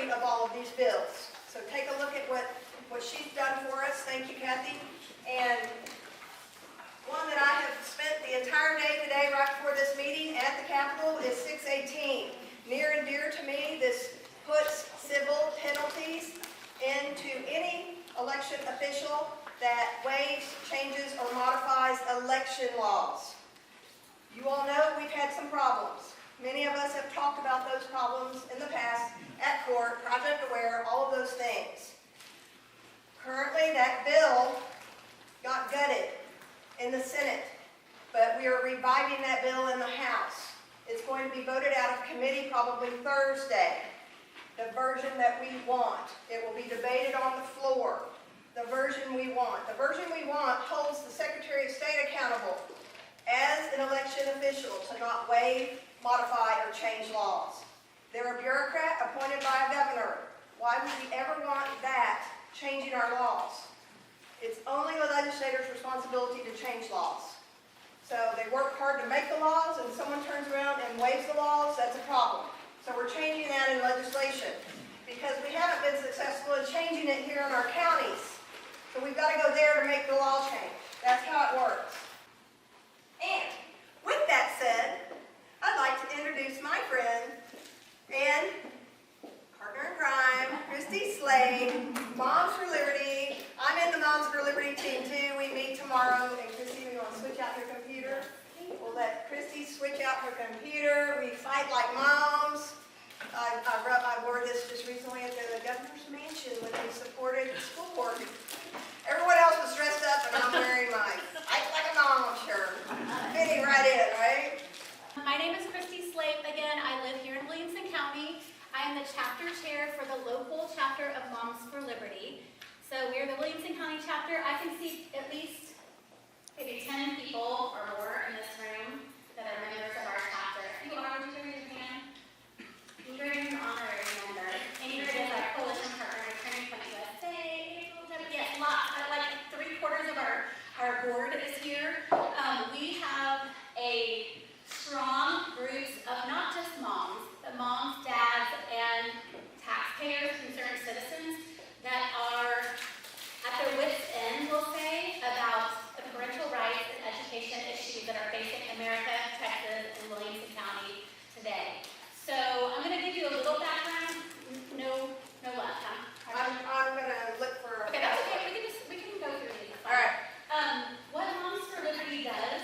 summary of all of these bills. So take a look at what she's done for us. Thank you, Kathy. And one that I have spent the entire day today right before this meeting at the Capitol is 618. Near and dear to me, this puts civil penalties into any election official that waives, changes, or modifies election laws. You all know we've had some problems. Many of us have talked about those problems in the past at court, Project Aware, all of those things. Currently, that bill got gutted in the Senate, but we are reviving that bill in the House. It's going to be voted out of committee probably Thursday, the version that we want. It will be debated on the floor, the version we want. The version we want holds the Secretary of State accountable as an election official to not waive, modify, or change laws. They're a bureaucrat appointed by a governor. Why would we ever want that changing our laws? It's only the legislator's responsibility to change laws. So they work hard to make the laws, and someone turns around and waives the laws, that's a problem. So we're changing that in legislation because we haven't been successful in changing it here in our counties. So we've got to go there to make the law change. That's how it works. And with that said, I'd like to introduce my friend and partner in crime, Christie Slape, Moms for Liberty. I'm in the Moms for Liberty team too. We meet tomorrow. And Christie, we want to switch out your computer. We'll let Christie switch out her computer. We fight like moms. I wore this just recently at the governor's mansion when they supported the school board. Everyone else was dressed up, and I'm wearing my fight like a mom shirt. Fitting right in, right? My name is Christie Slape. Again, I live here in Williamson County. I am the chapter chair for the local chapter of Moms for Liberty. So we're the Williamson County chapter. I can see at least maybe 10 people or more in this room that are members of our chapter. If you are, would you raise your hand? Ingrid is an honorary member. Ingrid is our coalition partner at Turning Point USA. Yes, lots. Like 3/4 of our board is here. We have a strong groups of not just moms, but moms, dads, and taxpayers, concerned citizens that are at their wits' end, we'll say, about the parental rights and education issues that are facing America, Texas, and Williamson County today. So I'm going to give you a little background. No left, huh? I'm going to look for... Okay, that's okay. We can go through these. All right. What Moms for Liberty does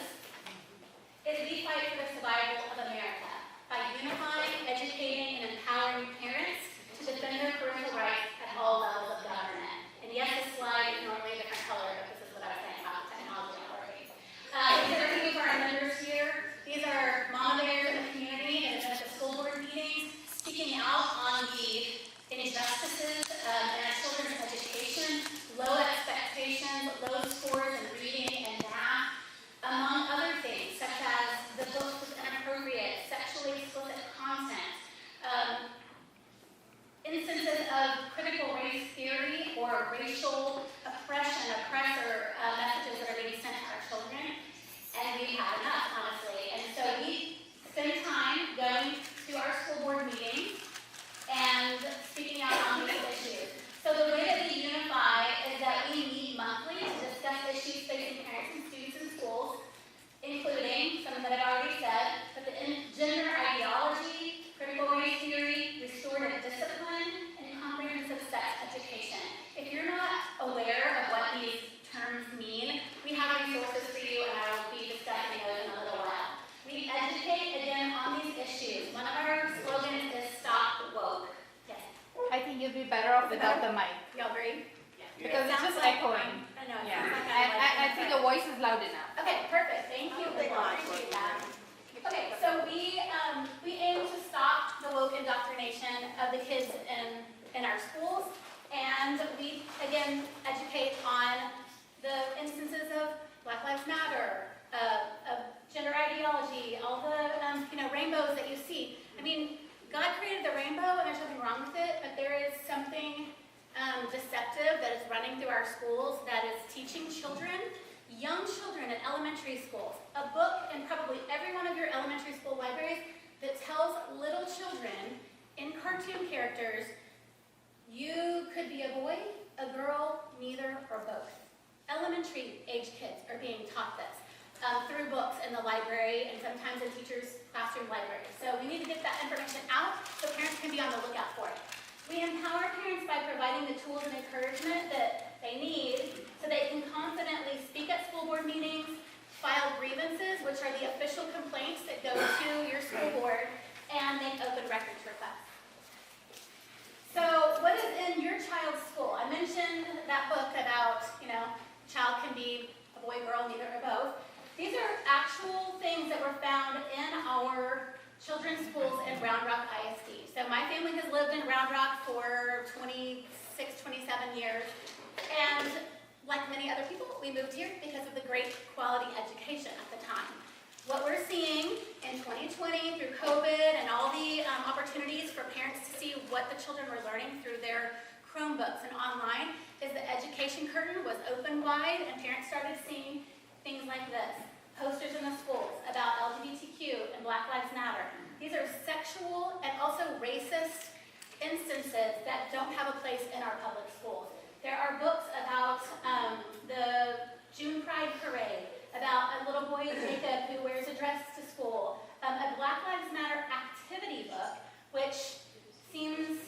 is we fight for the survival of America by unifying, educating, and empowering parents to defend their parental rights at all levels of government. And yes, this slide is normally a different color, but this is what I was saying about technology networking. These are a few of our members here. These are mama bears in the community that have been at the school board meetings, speaking out on the injustices in our children's education, low expectations, low scores in reading and math, among other things, such as the books with inappropriate, sexually explicit content, instances of critical race theory or racial oppression, oppressor messages that are being sent to our children, and we've had enough, honestly. And so we spend time going to our school board meetings and speaking out on these issues. So the way that we unify is that we meet monthly to discuss issues facing parents and students in schools, including some that I've already said, but the gender ideology, critical race theory, restorative discipline, and comprehensive sex education. If you're not aware of what these terms mean, we have resources for you, and I will be discussing those in a little while. We educate, again, on these issues. One of our slogans is Stop Woke. Yes? I think you'd be better off without the mic. Y'all agree? Because it's just echoing. I know. Yeah. I I think your voice is loud enough. Okay, perfect. Thank you. I appreciate that. Okay, so we aim to stop the woke indoctrination of the kids in our schools, and we again educate on the instances of Black Lives Matter, of gender ideology, all the rainbows that you see. I mean, God created the rainbow, and there's nothing wrong with it, but there is something deceptive that is running through our schools that is teaching children, young children in elementary schools, a book in probably every one of your elementary school libraries that tells little children in cartoon characters boy, a girl, neither, or both. Elementary age kids are being taught this through books in the library and sometimes in teachers' classroom libraries. So we need to get that information out so parents can be on the lookout for it. We empower parents by providing the tools and encouragement that they need so they can confidently speak at school board meetings, file grievances, which are the official complaints that go to your school board, and make open records requests. So what is in your child's school? I mentioned that book about, child can be a boy, girl, neither, or both. These are actual things that were found in our children's schools in Round Rock ISD. So my family has lived in Round Rock for 26, 27 years. And like many other people, we moved here because of the great quality education at the time. What we're seeing in 2020 through COVID and all the opportunities for parents to see what the children were learning through their Chromebooks and online is the education curtain was open wide and parents started seeing things like this. Posters in the schools about LGBTQ and Black Lives Matter. These are sexual and also racist instances that don't have a place in our public schools. There are books about the June Pride Parade, about a little boy, Jacob, who wears a dress to school, a Black Lives Matter activity book, which seems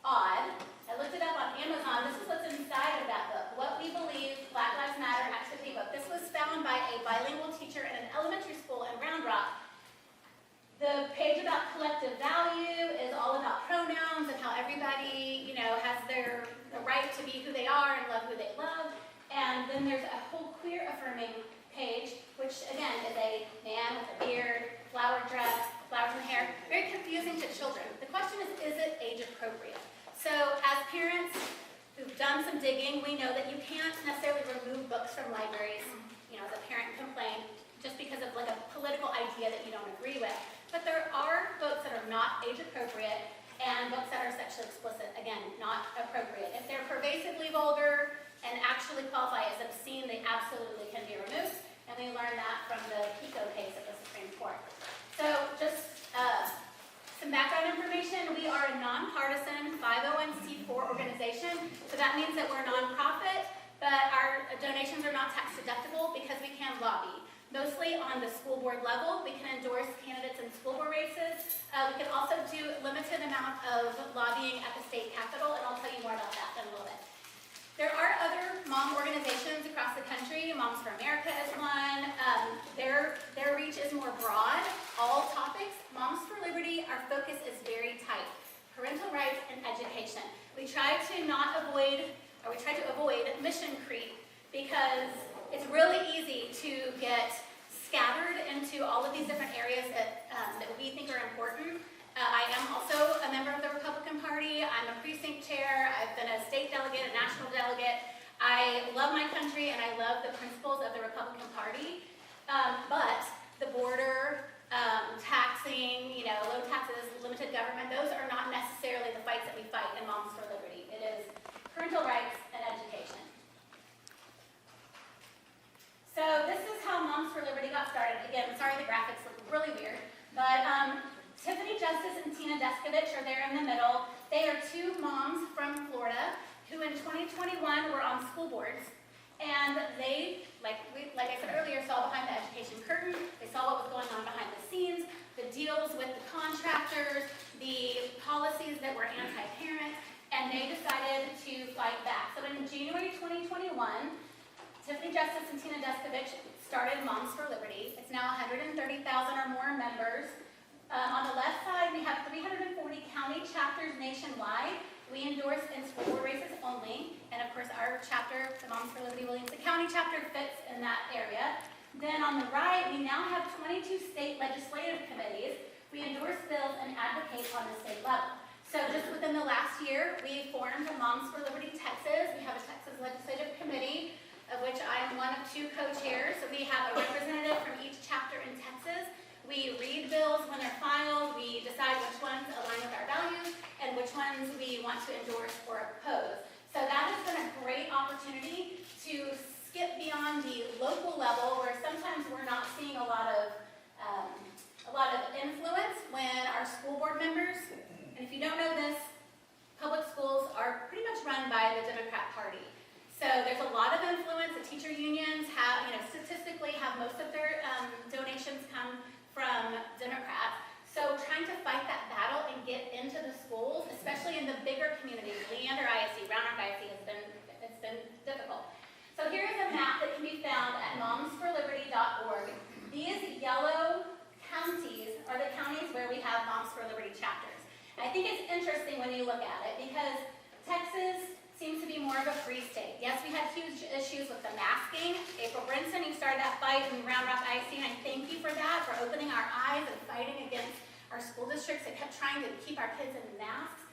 odd. I looked it up on Amazon. This is what's inside of that book. What we believe, Black Lives Matter activity book. This was found by a bilingual teacher in an elementary school in Round Rock. The page about collective value is all about pronouns and how everybody, has the right to be who they are and love who they love. And then there's a whole queer affirming page, which again is a man with a beard, flower dress, flowers in the hair. Very confusing to children. The question is it age appropriate? So as parents who've done some digging, we know that you can't necessarily remove books from libraries, as a parent complaint, just because of like a political idea that you don't agree with. But there are books that are not age appropriate and books that are sexually explicit, again, not appropriate. If they're pervasively vulgar and actually qualify as obscene, they absolutely can be removed. And we learned that from the Pico case at the Supreme Court. So just some background information. We are a nonpartisan 501c4 organization. So that means that we're a nonprofit, but our donations are not tax deductible because we can lobby. Mostly on the school board level, we can endorse candidates in school board races. We can also do a limited amount of lobbying at the state capitol, and I'll tell you more about that in a little bit. There are other mom organizations across the country. Moms for America is one. Their reach is more broad, all topics. Moms for Liberty, our focus is very tight. Parental rights and education. We try to avoid mission creep because it's really easy to get scattered into all of these different areas that we think are important. I am also a member of the Republican Party. I'm a precinct chair. I've been a state delegate, a national delegate. I love my country and I love the principles of the Republican Party. But the border, taxing, low taxes, limited government, those are not necessarily the fights that we fight in Moms for Liberty. It is parental rights and education. So this is how Moms for Liberty got started. Again, sorry the graphics look really weird, but Tiffany Justice and Tina Deskovich are there in the middle. They are two moms from Florida who in 2021 were on school boards, and they, like I said earlier, saw behind the education curtain. They saw what was going on behind the scenes, the deals with the contractors, the policies that were anti-parent, and they decided to fight back. So in January 2021, Tiffany Justice and Tina Deskovich started Moms for Liberty. It's now 130,000 or more members. On the left side, we have 340 county chapters nationwide. We endorse in school board races only. And of course, our chapter, the Moms for Liberty Williamson County chapter, fits in that area. Then on the right, we now have 22 state legislative committees. We endorse bills and advocate on the state level. So just within the last year, we formed Moms for Liberty Texas. We have a Texas Legislative Committee, of which I am one of two co-chairs. So we have a representative from each chapter in Texas. We read bills when they're filed. We decide which ones align with our values and which ones we want to endorse or oppose. So that has been a great opportunity to skip beyond the local level where sometimes we're not seeing a lot of influence when our school board members, and if you don't know this, public schools are pretty much run by the there's a lot of influence. The teacher unions have, statistically have most of their donations come from Democrats. So trying to fight that battle and get into the schools, especially in the bigger communities, Leander ISD, Round Rock ISD, it's been difficult. So here's a map that can be found at momsforliberty.org. These yellow counties are the counties where we have Moms for Liberty chapters. I think it's interesting when you look at it because Texas seems to be more of a free state. Yes, we had huge issues with the masking. April Brinson, you started that fight in Round Rock ISD, and I thank you for that, for opening our eyes and fighting against our school districts that kept trying to keep our kids in masks.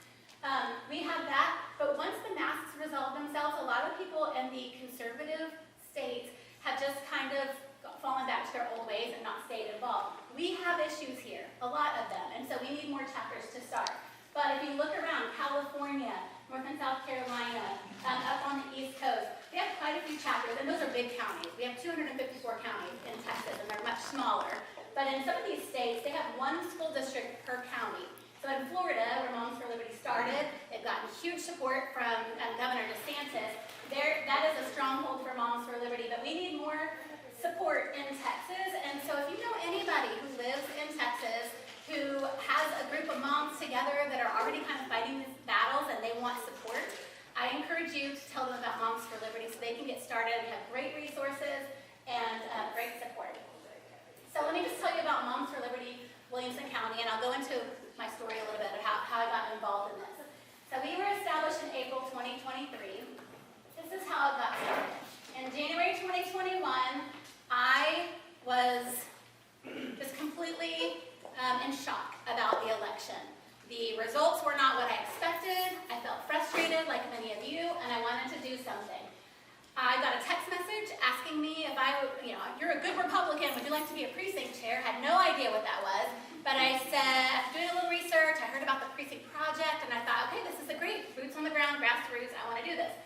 We had that, but once the masks resolved themselves, a lot of people in the conservative states have just kind of fallen back to their old ways and not stayed involved. We have issues here, a lot of them, and so we need more chapters to start. But if you look around California, North and South Carolina, up on the East Coast, we have quite a few chapters, and those are big counties. We have 254 counties in Texas, and they're much smaller. But in some of these states, they have one school district per county. So in Florida, where Moms for Liberty started, they've gotten huge support from Governor DeSantis. That is a stronghold for Moms for Liberty, but we need more support in Texas. And so if you know anybody who lives in Texas who has a group of moms together that are already kind of fighting these battles and they want support, I encourage you to tell them about Moms for Liberty so they can get started. We have great resources and great support. So let me just tell you about Moms for Liberty, Williamson County, and I'll go into my story a little bit of how I got involved in this. So we were established in April 2023. This is how it got started. In January 2021, I was just completely in shock about the election. The results were not what I expected. I felt frustrated like many of you, and I wanted to do something. I got a text message asking me if I would, you're a good Republican, would you like to be a precinct chair? Had no idea what that was, but I said, after doing a little research, I heard about the precinct project, and I thought, okay, this is a great, boots on the ground, grassroots, I want to do this.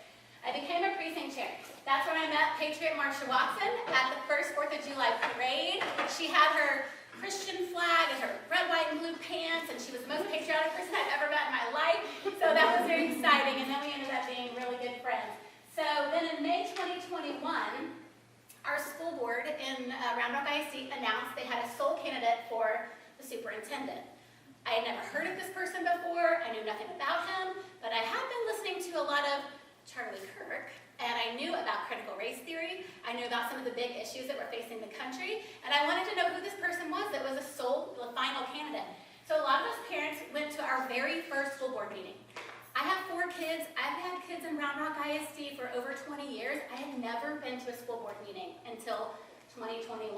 I became a precinct chair. That's when I met Patriot Marsha Watson at the first 4th of July parade. She had her Christian flag and her red, white, and blue pants, and she was the most patriotic person I've ever met in my life. So that was very exciting, and then we ended up being really good friends. So then in May 2021, our school board in Round Rock ISD announced they had a sole candidate for the superintendent. I had never heard of this person before. I knew nothing about him, but I had been listening to a lot of Charlie Kirk, and I knew about critical race theory. I knew about some of the big issues that were facing the country, and I wanted to know who this person was that was the final candidate. So a lot of us parents went to our very first school board meeting. I have 4 kids. I've had kids in Round Rock ISD for over 20 years. I had never been to a school board meeting until 2021.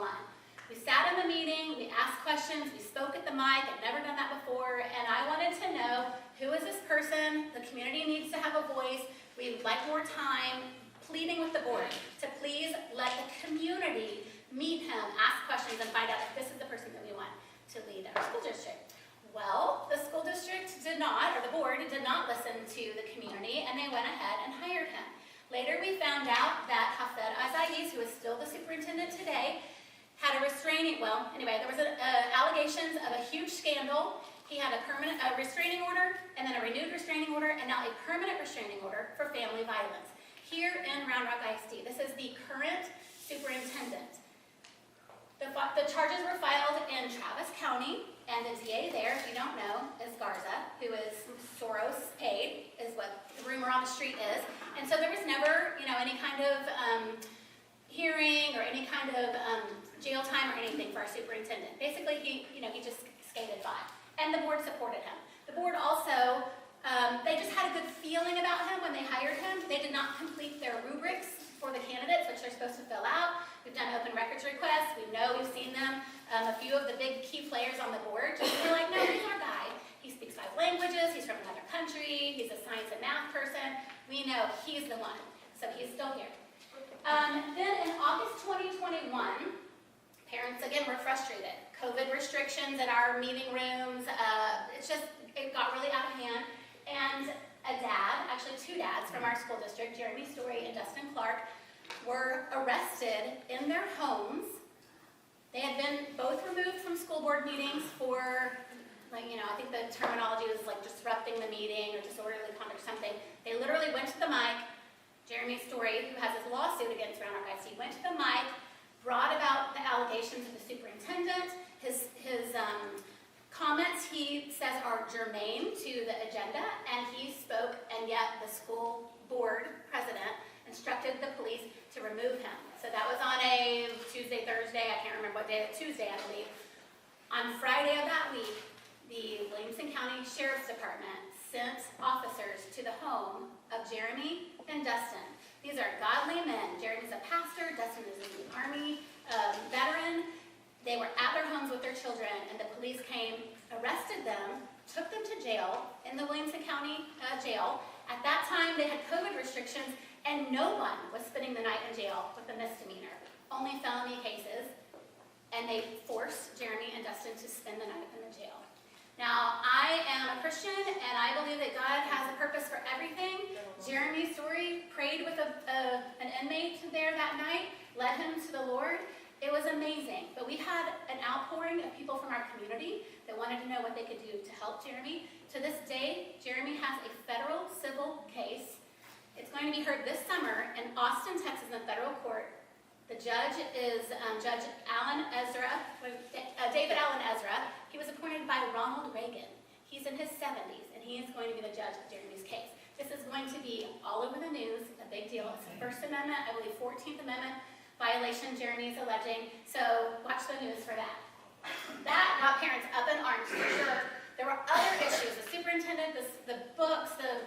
We sat in the meeting, we asked questions, we spoke at the mic. I'd never done that before, and I wanted to know, who is this person? The community needs to have a voice. We'd like more time, pleading with the board to please let the community meet him, ask questions, and find out if this is the person that we want to lead our school district. Well, the school district did not, or the board did not listen to the community, and they went ahead and hired him. Later, we found out that Hafed Azais, who is still the superintendent today, had a restraining, there was allegations of a huge scandal. He had a permanent restraining order, and then a renewed restraining order, and now a permanent restraining order for family violence. Here in Round Rock ISD, this is the current superintendent. The charges were filed in Travis County, and the DA there, if you don't know, is Garza, who is Soros paid, is what the rumor on the street is. And so there was never, any kind of hearing or any kind of jail time or anything for our superintendent. Basically, he just skated by. And the board supported him. The board also, they just had a good feeling about him when they hired him. They did not complete their rubrics for the candidates, which they're supposed to fill out. We've done open records requests. We know, we've seen them. A few of the big key players on the board, we're like, no, he's our guy. He speaks 5 languages. He's from another country. He's a science and math person. We know he's the one. So he's still here. Then in August 2021, parents, again, were frustrated. COVID restrictions in our meeting rooms, it got really out of hand. And a dad, actually 2 dads from our school district, Jeremy Story and Dustin Clark, were arrested in their homes. They had been both removed from school board meetings for, I think the terminology was like disrupting the meeting or disorderly conduct or something. They literally went to the mic. Jeremy Story, who has his lawsuit against Round Rock IC, went to the mic, brought about the allegations of the superintendent, his comments he says are germane to the agenda, and he spoke, and yet the school board president instructed the police to remove him. So that was on a Tuesday, Thursday, I can't remember what day, Tuesday, I believe. On Friday of that week, the Williamson County Sheriff's Department sent officers to the home of Jeremy and Dustin. These are godly men. Jeremy's a pastor, Dustin is an Army veteran. They were at their homes with their children, and the police came, arrested them, took them to jail in the Williamson County jail. At that time, they had COVID restrictions, and no one was spending the night in jail with a misdemeanor, only felony cases, and they forced Jeremy and Dustin to spend the night in the jail. Now, I am a Christian, and I believe that God has a purpose for everything. Jeremy's story prayed with an inmate there that night, led him to the Lord. It was amazing, but we had an outpouring of people from our community that wanted to know what they could do to help Jeremy. To this day, Jeremy has a federal civil case. It's going to be heard this summer in Austin, Texas, in the federal court. The judge is Judge David Allen Ezra. He was appointed by Ronald Reagan. He's in his 70s, and he is going to be the judge of Jeremy's case. This is going to be all over the news, a big deal. It's the First Amendment, I believe 14th Amendment violation Jeremy is alleging, so watch the news for that. That got parents up in arms for sure. There were other issues, the superintendent, the books, the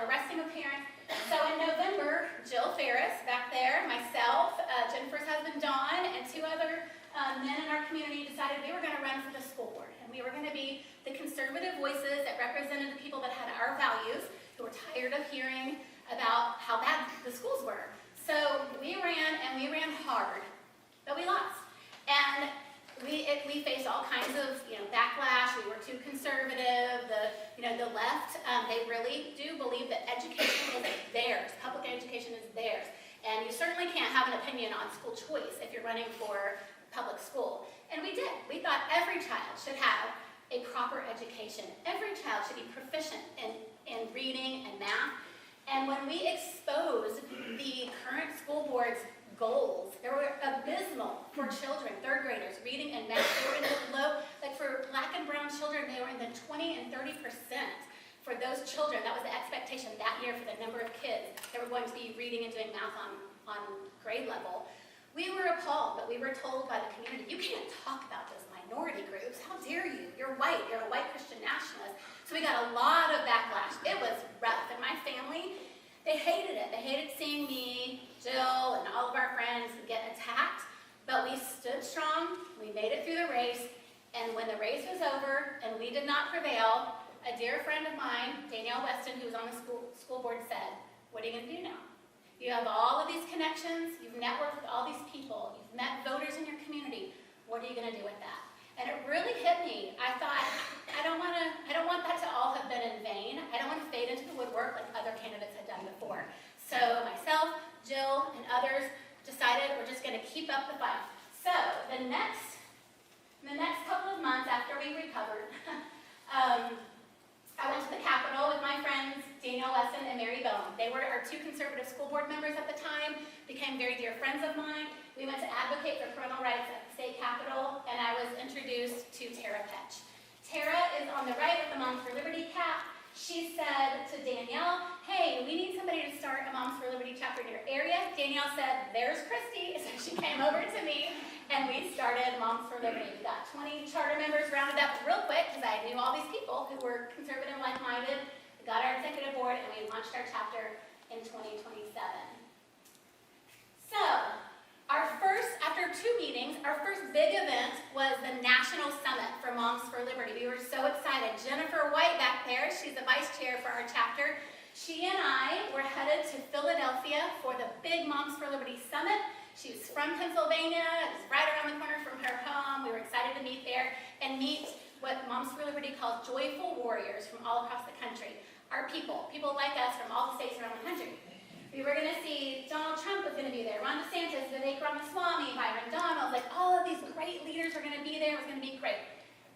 arresting of parents. So in November, Jill Ferris, back there, myself, Jennifer's husband Don, and two other men in our community decided we were going to run for the school board. And we were going to be the conservative voices that represented the people that had our values, who were tired of hearing about how bad the schools were. So we ran, and we ran hard, but we lost. And we faced all kinds of backlash. We were too conservative. The left, they really do believe that education is theirs. Public education is theirs. And you certainly can't have an opinion on school choice if you're running for public school. And we did. We thought every child should have a proper education. Every child should be proficient in reading and math. And when we exposed the current school board's goals, they were abysmal for children, third graders, reading and math. They were in the low, like for black and brown children, they were in the 20 and 30%. For those children, that was the expectation that year for the number of kids that were going to be reading and doing math on grade level. We were appalled, but we were told by the community, you can't talk about those minority groups. How dare you? You're white. You're a white Christian nationalist. So we got a lot of backlash. It was rough. And my family, they hated it. They hated seeing me, Jill, and all of our friends get attacked. But we stood strong. We made it through the race. And when the race was over and we did not prevail, a dear friend of mine, Danielle Weston, who was on the school board, said, what are you going to do now? You have all of these connections. You've networked with all these people. You've met voters in your community. What are you going to do with that? And it really hit me. I thought, I don't want that to all have been in vain. I don't want to fade into the woodwork like other candidates had done before. So myself, Jill, and others decided we're just going to keep up the fight. So the next couple of months after we recovered, I went to the Capitol with my friends, Danielle Weston and Mary Bone. They were our two conservative school board members at the time, became very dear friends of mine. We went to advocate for parental rights at the state capitol, and I was introduced to Tara Petch. Tara is on the right with the Moms for Liberty cap. She said to Danielle, hey, we need somebody to start a Moms for Liberty chapter in your area. Danielle said, there's Christie. So she came over to me, and we started Moms for Liberty. We got 20 charter members rounded up real quick, because I knew all these people who were conservative and like-minded. We got our executive board, and we launched our chapter in 2027. So, after 2 meetings, our first big event was the National Summit for Moms for Liberty. We were so excited. Jennifer White back there, she's the vice chair for our chapter. She and I were headed to Philadelphia for the big Moms for Liberty Summit. She was from Pennsylvania. It was right around the corner from her home. We were excited to meet there and meet what Moms for Liberty calls joyful warriors from all across the country. Our people like us from all the states around the country. We were going to see Donald Trump was going to be there, Ron DeSantis, Vivek Ramaswamy, Byron Donald, like all of these great leaders were going to be there. It was going to be great.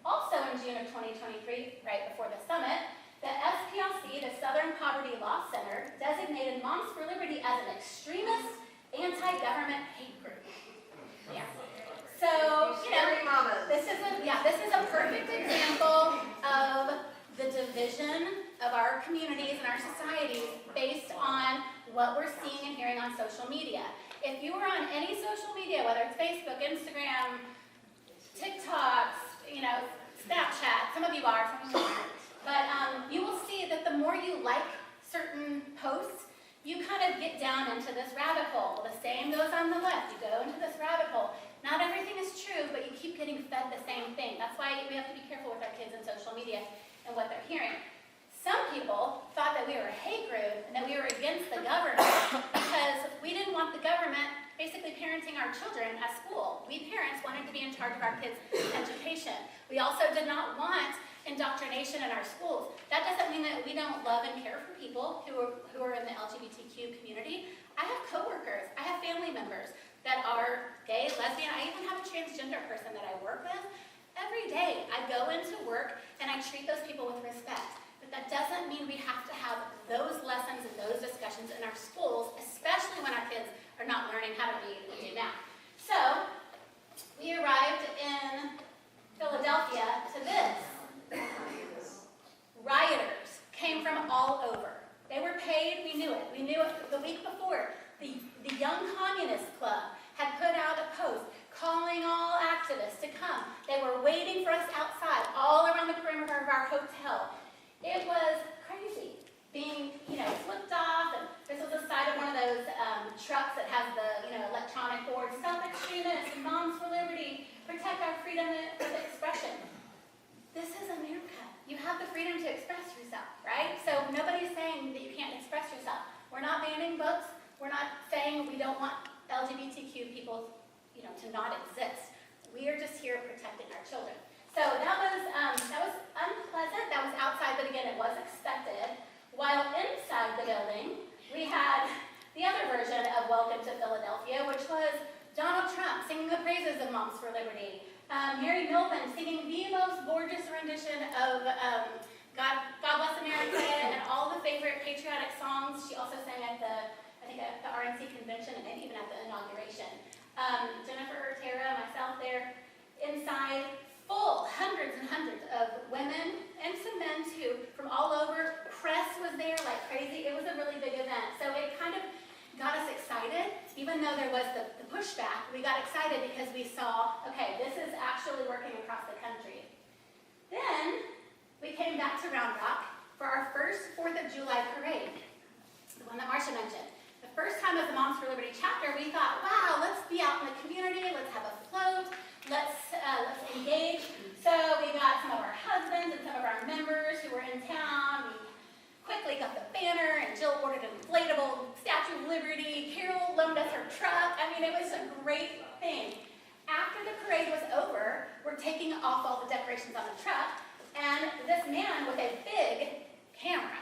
Also in June of 2023, right before the summit, The SPLC, the Southern Poverty Law Center, designated Moms for Liberty as an extremist, anti-government hate group. Yeah. So, you know, Scary mamas. this is a perfect example of the division of our communities and our societies based on what we're seeing and hearing on social media. If you are on any social media, whether it's Facebook, Instagram, TikToks, you know, Snapchat, some of you are, some of you aren't, but you will see that the more you like certain posts, you kind of get down into this rabbit hole. The same goes on the left. You go into this rabbit hole. Not everything is true, but you keep getting fed the same thing. That's why we have to be careful with our kids and social media and what they're hearing. Some people thought that we were a hate group and that we were against the government because we didn't want the government basically parenting our children at school. We parents wanted to be in charge of our kids' education. We also did not want indoctrination in our schools. That doesn't mean that we don't love and care for people who are in the LGBTQ community. I have coworkers, I have family members that are gay, lesbian. I even have a transgender person that I work with. Every day I go into work and I treat those people with respect. But that doesn't mean we have to have those lessons and those discussions in our schools, especially when our kids are not learning how to read and do math. So we arrived in Philadelphia to this. Rioters came from all over. They were paid, we knew it. We knew it the week before. The Young Communist Club had put out a post calling all activists to come. They were waiting for us outside, all around the perimeter of our hotel. It was crazy. Being, flipped off, and this was the side of one of those trucks that has the, electronic board, stop extremists, Moms for Liberty, protect our freedom of expression. This is America. You have the freedom to express yourself, right? So nobody's saying that you can't express yourself. We're not banning books. We're not saying we don't want LGBTQ people, to not exist. We are just here protecting our children. So that was unpleasant. That was outside, but again, it was expected. While inside the building, we had the other version of Welcome to Philadelphia, which was Donald Trump singing the praises of Moms for Liberty. Mary Milton singing the most gorgeous rendition of God Bless America and all the favorite patriotic songs. She also sang at the RNC convention and even at the inauguration. Jennifer, Tara, myself there inside, full, hundreds and hundreds of women and some men too, from all over. Press was there like crazy. It was a really big event. So it kind of got us excited. Even though there was the pushback, we got excited because we saw, okay, this is actually working across the country. Then we came back to Round Rock for our first 4th of July parade, the one that Marcia mentioned. The first time as the Moms for Liberty chapter, we thought, wow, let's be out in the community, let's have a float, let's engage. So we got some of our husbands and some of our members who were in town. We quickly got the banner, and Jill ordered an inflatable Statue of Liberty. Carol loaned us her truck. I mean, it was a great thing. After the parade was over, we're taking off all the decorations on the truck, and this man with a big camera,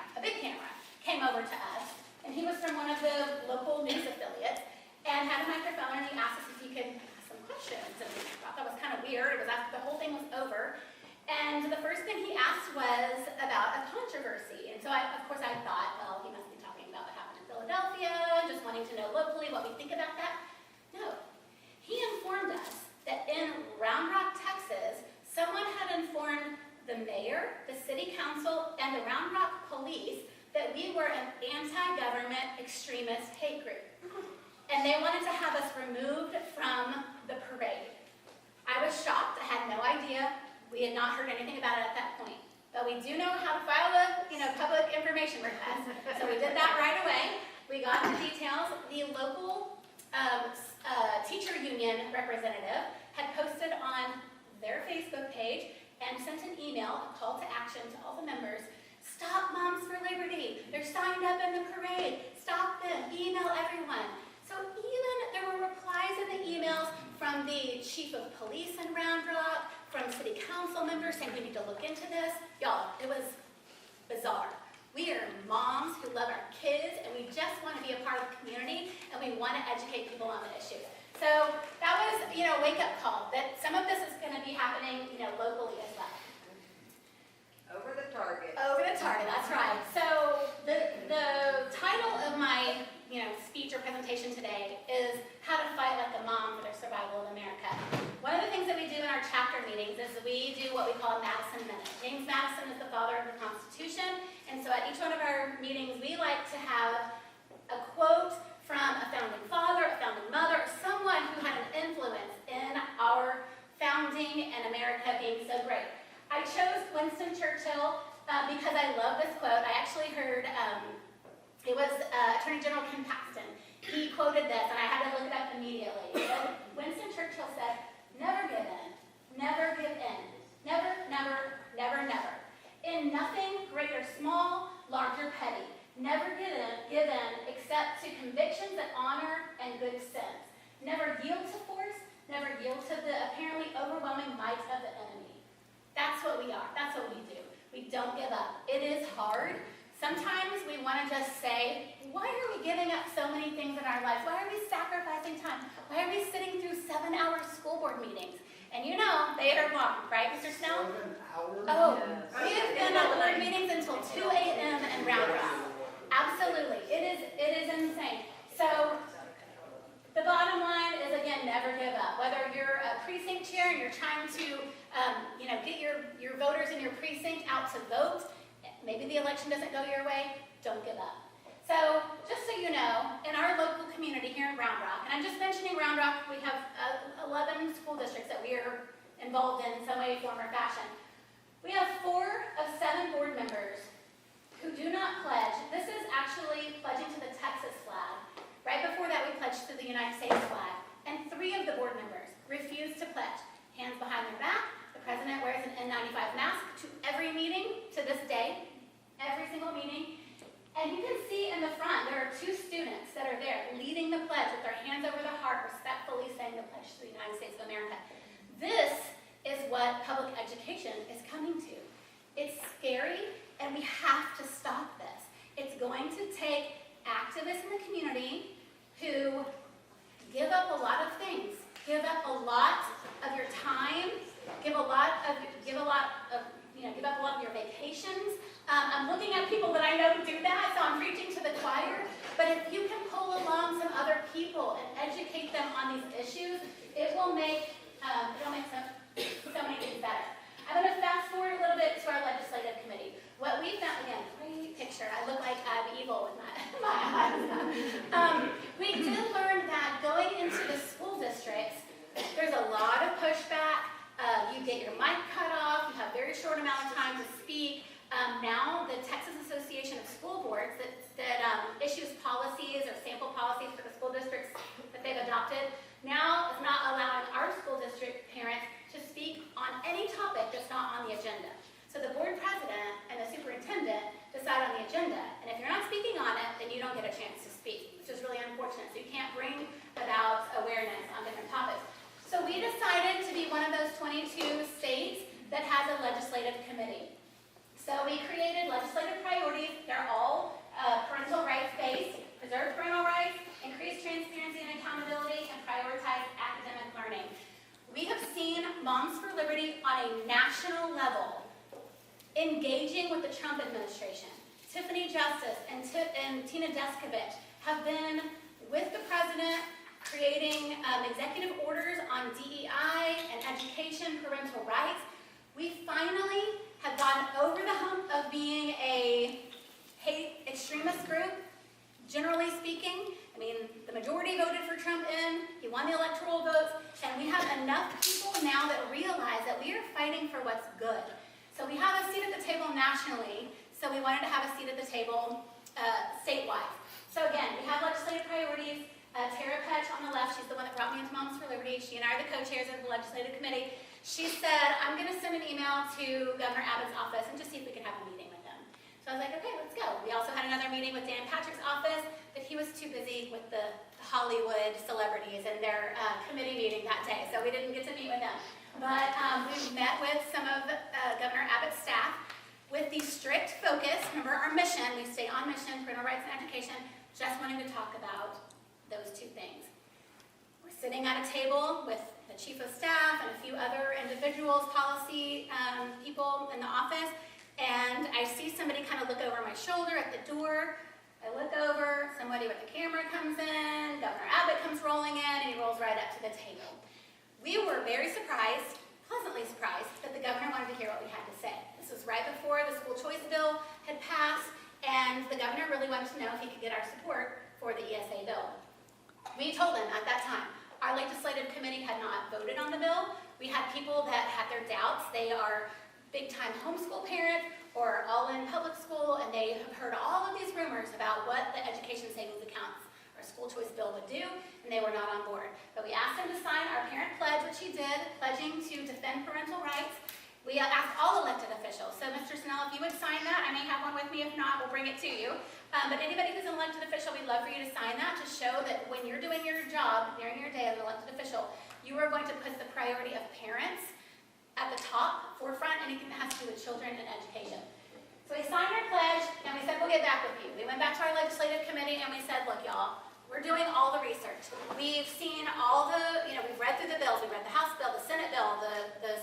came over to us, and he was from one of the local news affiliates, and had a microphone, and he asked us if he could ask some questions, and I thought that was kind of weird. It was after the whole thing was over, and the first thing he asked was about a controversy, and so of course I thought, well, he must be talking about what happened in Philadelphia, just wanting to know locally what we think about that. No. He informed us that in Round Rock, Texas, someone had informed the mayor, the city council, and the Round Rock police that we were an anti-government extremist hate group. And they wanted to have us removed from the parade. I was shocked. I had no idea. We had not heard anything about it at that point. But we do know how to file a public information request. So we did that right away. We got the details. The local teacher union representative had posted on their Facebook page and sent an email, a call to action to all the members. Stop Moms for Liberty. They're signed up in the parade. Stop them. Email everyone. So even there were replies in the emails from the chief of police in Round Rock, from city council members saying we need to look into this. Y'all, it was bizarre. We are moms who love our kids, and we just want to be a part of the community, and we want to educate people on the issue. So that was, a wake-up call that some of this is going to be happening, locally as well. Over the target. Over the target, that's right. So the title of my speech or presentation today is How to Fight Like a Mom for the Survival of America. One of the things that we do in our chapter meetings is we do what we call a Madison Minute. James Madison is the father of the Constitution, and so at each one of our meetings we like to have a quote from a founding father, a founding mother, or someone who had an influence in our founding and America being so great. I chose Winston Churchill because I love this quote. I actually heard, it was Attorney General Ken Paxton. He quoted this, and I had to look it up immediately. Winston Churchill said, "Never give in, never give in, never, never, never, never. In nothing, great or small, large or petty, never give in except to convictions that honor and good sense. Never yield to force, never yield to the apparently overwhelming might of the enemy." That's what we are. That's what we do. We don't give up. It is hard. Sometimes we want to just say, why are we giving up so many things in our lives? Why are we sacrificing time? Why are we sitting through 7-hour school board meetings? And they are long, right, Mr. Snell? 7 hours? Oh, we have been at board meetings until 2 a.m. in Round Rock. Absolutely. It is insane. So the bottom line is, again, never give up. Whether you're a precinct chair and you're trying to get your voters in your precinct out to vote, maybe the election doesn't go your way, don't give up. So just so you know, in our local community here in Round Rock, and I'm just mentioning Round Rock, we have 11 school districts that we are involved in some way, form, or fashion. We have 4 of 7 board members who do not pledge. This is actually pledging to the Texas flag. Right before that, we pledged to the United States flag. And 3 of the board members refused to pledge. Hands behind their back. The president wears an N95 mask to every meeting to this day. Every single meeting. And you can see in the front, there are 2 students that are there leading the pledge with their hands over the heart, respectfully saying the pledge to the United States of America. This is what public education is coming to. It's scary, and we have to stop this. It's going to take activists in the community who give up a lot of things, give up a lot of your time, give up a lot of your vacations. I'm looking at people that I know who do that, so I'm preaching to the choir. But if you can pull along some other people and educate them on these issues, it will make so many things better. I'm going to fast forward a little bit to our legislative committee. What we found, again, great picture. I look like I'm evil with my eyes. We did learn that going into the school districts, there's a lot of pushback. You get your mic cut off. You have a very short amount of time to speak. Now, the Texas Association of School Boards that issues policies or sample policies for the school districts that they've adopted, now is not allowing our school district parents to speak on any topic that's not on the agenda. So the board president and the superintendent decide on the agenda, and if you're not speaking on it, then you don't get a chance to speak, which is really unfortunate. So you can't bring about awareness on different topics. So we decided to be one of those 22 states that has a legislative committee. So we created legislative priorities. They're all parental rights based, preserve parental rights, increase transparency and accountability, and prioritize academic learning. We have seen Moms for Liberty on a national level engaging with the Trump administration. Tiffany Justice and Tina Deskovich have been with the president creating executive orders on DEI and education, parental rights. We finally have gotten over the hump of being a hate extremist group. Generally speaking, I mean, the majority voted for Trump in, he won the electoral votes, and we have enough people now that realize that we are fighting for what's good. So we have a seat at the table nationally, so we wanted to have a seat at the table statewide. So again, we have legislative priorities. Tara Petch on the left, she's the one that brought me into Moms for Liberty. She and I are the co-chairs of the legislative committee. She said, I'm going to send an email to Governor Abbott's office and just see if we can have a meeting with them. So I was like, okay, let's go. We also had another meeting with Dan Patrick's office, but he was too busy with the Hollywood celebrities and their committee meeting that day, so we didn't get to meet with them. But we met with some of Governor Abbott's staff with the strict focus. Remember our mission, we stay on mission, parental rights and education, just wanting to talk about those 2 things. We're sitting at a table with the chief of staff and a few other individuals, policy people in the office, and I see somebody kind of look over my shoulder at the door. I look over, somebody with a camera comes in, Governor Abbott comes rolling in, and he rolls right up to the table. We were very surprised, pleasantly surprised, that the governor wanted to hear what we had to say. This was right before the school choice bill had passed, and the governor really wanted to know if he could get our support for the ESA bill. We told him at that time, our legislative committee had not voted on the bill. We had people that had their doubts. They are big-time homeschool parents or all in public school, and they have heard all of these rumors about what the education savings accounts or school choice bill would do, and they were not on board. But we asked him to sign our parent pledge, which he did, pledging to defend parental rights. We asked all elected officials. So, Mr. Snell, if you would sign that, I may have one with me. If not, we'll bring it to you. But anybody who's an elected official, we'd love for you to sign that to show that when you're doing your job during your day as an elected official, you are going to put the priority of parents at the top, forefront, anything that has to do with children and education. So we signed our pledge, and we said, we'll get back with you. We went back to our legislative committee, and we said, look, y'all, we're doing all the research. We've seen all the, we've read through the bills. We read the House bill, the Senate bill, the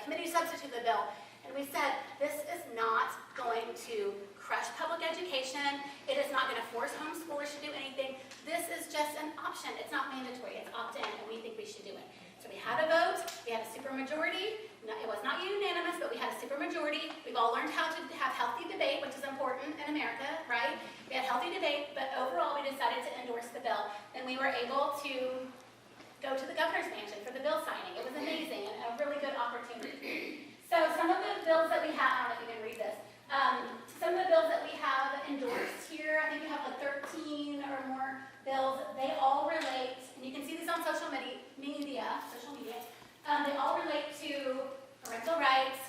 committee substitute the bill, and we said, this is not going to crush public education. It is not going to force homeschoolers to do anything. This is just an option. It's not mandatory. It's opt-in, and we think we should do it. So we had a vote. We had a supermajority. It was not unanimous, but we had a supermajority. We've all learned how to have healthy debate, which is important in America, right? We had healthy debate, but overall we decided to endorse the bill. And we were able to go to the governor's mansion for the bill signing. It was amazing and a really good opportunity. So some of the bills that we have, I don't know if you can read this, some of the bills that we have endorsed here, I think we have like 13 or more bills. They all relate, and you can see these on social media. They all relate to parental rights,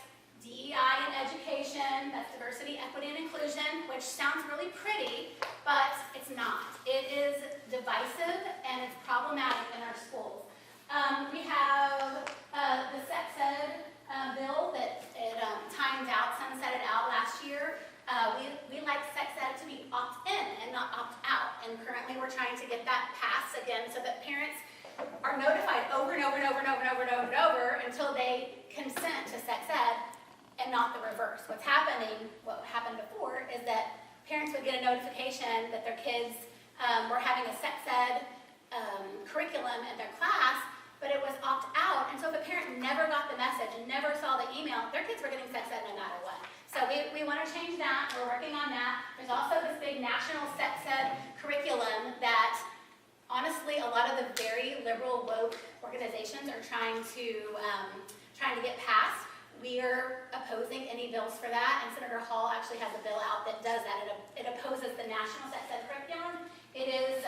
DEI and education, that's diversity, equity, and inclusion, which sounds really pretty, but it's not. It is divisive and it's problematic in our schools. We have the sex ed bill that it timed out, sunsetted out last year. We like sex ed to be opt-in and not opt-out, and currently we're trying to get that passed again so that parents are notified over and over and over and over and over and over and over until they consent to sex ed and not the reverse. What happened before is that parents would get a notification that their kids were having a sex ed curriculum in their class, but it was opt-out, and so if a parent never got the message and never saw the email, their kids were getting sex ed no matter what. So we want to change that. We're working on that. There's also this big national sex ed curriculum that honestly, a lot of the very liberal, woke organizations are trying to get passed. We are opposing any bills for that, and Senator Hall actually has a bill out that does that. It opposes the national sex ed curriculum. It is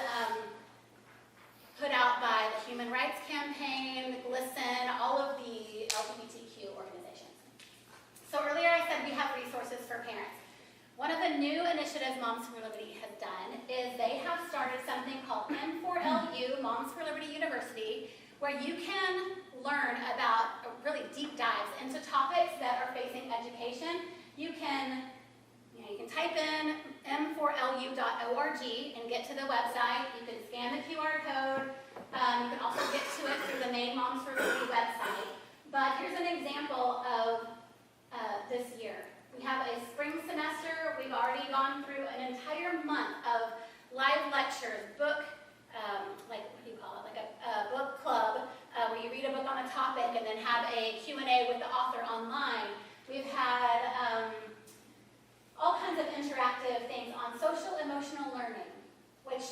put out by the Human Rights Campaign, GLSEN, all of the LGBTQ organizations. So earlier I said we have resources for parents. One of the new initiatives Moms for Liberty has done is they have started something called M4LU, Moms for Liberty University, where you can learn about really deep dives into topics that are facing education. You can type in m4lu.org and get to the website. You can scan the QR code. You can also get to it through the main Moms for Liberty website. But here's an example of this year. We have a spring semester. We've already gone through an entire month of live lectures, book, like a book club, where you read a book on a topic and then have a Q&A with the author online. We've had all kinds of interactive things on social emotional learning, which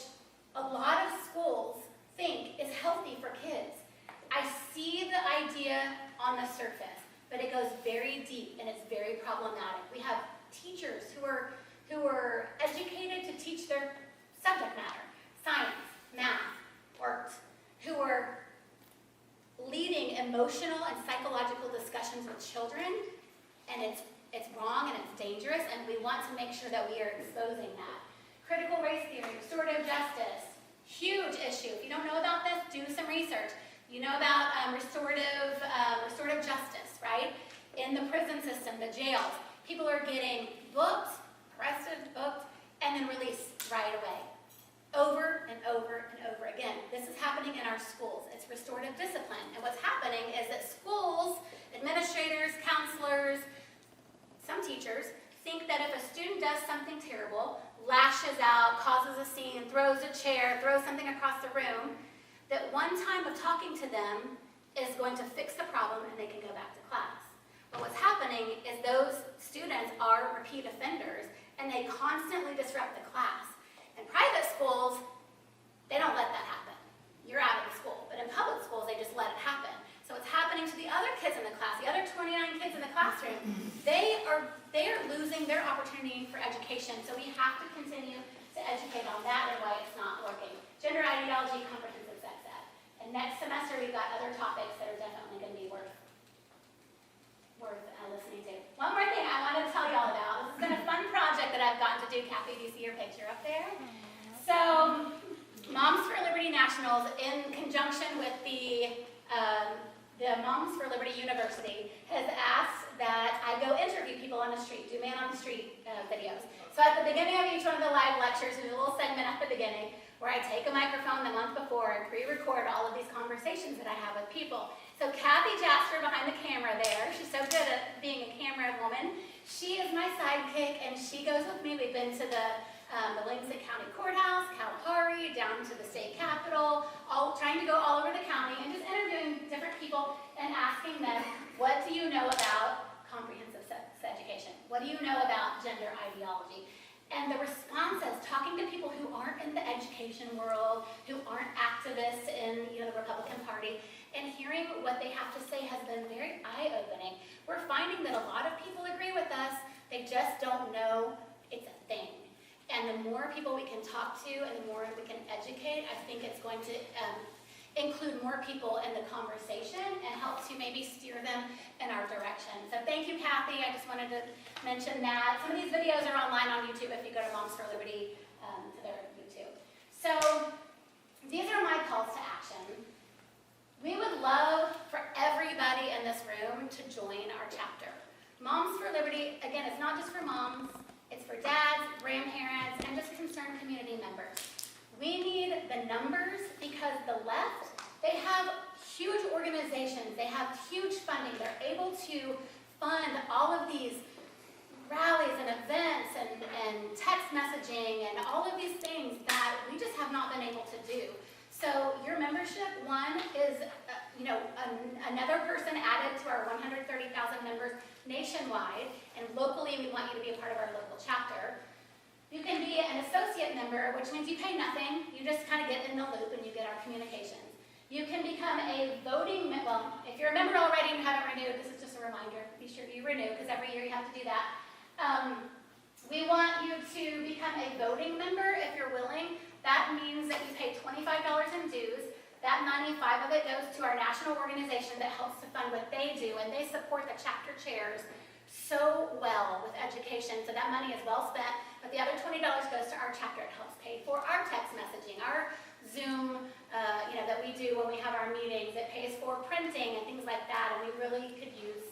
a lot of schools think is healthy for kids. I see the idea on the surface, but it goes very deep and it's very problematic. We have teachers who are educated to teach their subject matter, science, math, art, who are leading emotional and psychological discussions with children, and it's wrong and it's dangerous, and we want to make sure that we are exposing that. Critical race theory, restorative justice, huge issue. If you don't know about this, do some research. You know about restorative justice, right? In the prison system, the jails, people are getting booked, arrested, booked, and then released right away. Over and over and over again. This is happening in our schools. It's restorative discipline. And what's happening is that schools, administrators, counselors, some teachers think that if a student does something terrible, lashes out, causes a scene, throws a chair, throws something across the room, that one time of talking to them is going to fix the problem and they can go back to class. But what's happening is those students are repeat offenders and they constantly disrupt the class. In private schools, they don't let that happen. You're out of the school. But in public schools, they just let it happen. So what's happening to the other kids in the class, the other 29 kids in the classroom, they are losing their opportunity for education. So we have to continue to educate on that and why it's not working. Gender ideology, comprehensive sex ed. And next semester, we've got other topics that are definitely going to be worth listening to. One more thing I wanted to tell you all about. This has been a fun project that I've gotten to do. Kathy, do you see your picture up there? So, Moms for Liberty Nationals, in conjunction with the Moms for Liberty University, has asked that I go interview people on the street, do man on the street videos. So at the beginning of each one of the live lectures, there's a little segment at the beginning where I take a microphone the month before and pre-record all of these conversations that I have with people. So Kathy Jasper behind the camera there, she's so good at being a camera woman. She is my sidekick and she goes with me. We've been to the Williamson County Courthouse, CACRC, down to the state capitol, trying to go all over the county and just interviewing different people and asking them, what do you know about comprehensive sex education? What do you know about gender ideology? And the responses, talking to people who aren't in the education world, who aren't activists in the Republican Party, and hearing what they have to say has been very eye-opening. We're finding that a lot of people agree with us, they just don't know it's a thing. And the more people we can talk to and the more we can educate, I think it's going to include more people in the conversation and help to maybe steer them in our direction. So thank you, Kathy. I just wanted to mention that. Some of these videos are online on YouTube if you go to Moms for Liberty to their YouTube. So these are my calls to action. We would love for everybody in this room to join our chapter. Moms for Liberty, again, it's not just for moms, it's for dads, grandparents, and just concerned community members. We need the numbers because the left, they have huge organizations, they have huge funding, they're able to fund all of these rallies and events and text messaging and all of these things that we just have not been able to do. So your membership, one, is another person added to our 130,000 members nationwide, and locally we want you to be a part of our local chapter. You can be an associate member, which means you pay nothing. You just kind of get in the loop and you get our communications. You can become a voting member. Well, if you're a member already and haven't renewed, this is just a reminder. Be sure you renew, because every year you have to do that. We want you to become a voting member if you're willing. That means that you pay $25 in dues. That money, 5 of it goes to our national organization that helps to fund what they do, and they support the chapter chairs so well with education, so that money is well spent. But the other $20 goes to our chapter. It helps pay for our text messaging, our Zoom, that we do when we have our meetings. It pays for printing and things like that, and we really could use